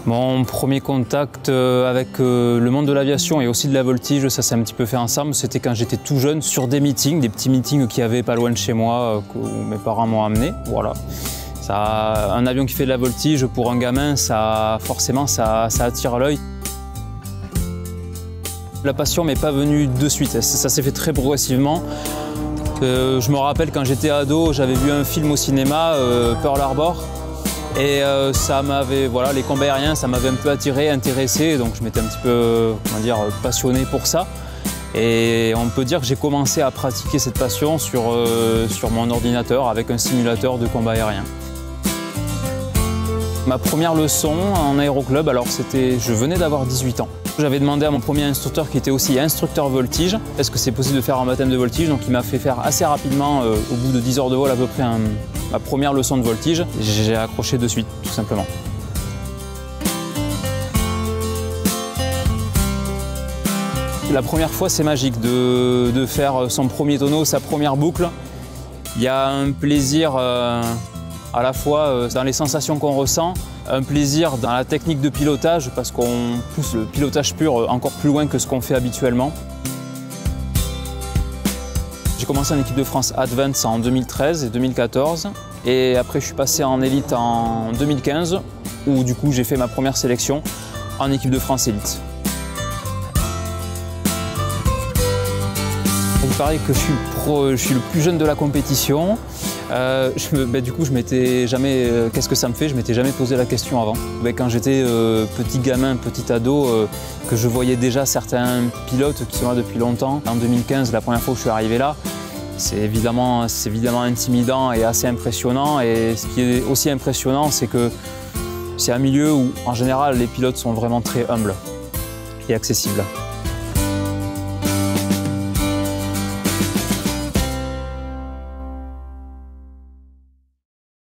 Mon premier contact avec le monde de l'aviation et aussi de la voltige, ça s'est un petit peu fait ensemble. C'était quand j'étais tout jeune sur des meetings, des petits meetings qu'il y avait pas loin de chez moi, où mes parents m'ont amené. Voilà. Un avion qui fait de la voltige, pour un gamin, forcément, ça attire l'œil. La passion m'est pas venue de suite, ça s'est fait très progressivement. Je me rappelle quand j'étais ado, j'avais vu un film au cinéma, Pearl Harbor. Et ça m'avait, voilà, les combats aériens, ça m'avait un peu attiré, intéressé, donc je m'étais un petit peu, comment dire, passionné pour ça. Et on peut dire que j'ai commencé à pratiquer cette passion sur mon ordinateur avec un simulateur de combat aérien. Ma première leçon en aéroclub, alors je venais d'avoir 18 ans. J'avais demandé à mon premier instructeur qui était aussi instructeur voltige, est-ce que c'est possible de faire un baptême de voltige, donc il m'a fait faire assez rapidement, au bout de 10 heures de vol à peu près, ma première leçon de voltige. J'ai accroché de suite, tout simplement. La première fois, c'est magique de faire son premier tonneau, sa première boucle. Il y a un plaisir à la fois dans les sensations qu'on ressent, un plaisir dans la technique de pilotage parce qu'on pousse le pilotage pur encore plus loin que ce qu'on fait habituellement. J'ai commencé en équipe de France Advance en 2013 et 2014 et après je suis passé en élite en 2015 où du coup j'ai fait ma première sélection en équipe de France élite. Il paraît que je suis le plus jeune de la compétition. Du coup, je m'étais jamais, qu'est-ce que ça me fait? Je m'étais jamais posé la question avant. Quand j'étais petit gamin, petit ado, que je voyais déjà certains pilotes qui sont là depuis longtemps. En 2015, la première fois où je suis arrivé là, c'est évidemment intimidant et assez impressionnant. Et ce qui est aussi impressionnant, c'est que c'est un milieu où, en général, les pilotes sont vraiment très humbles et accessibles.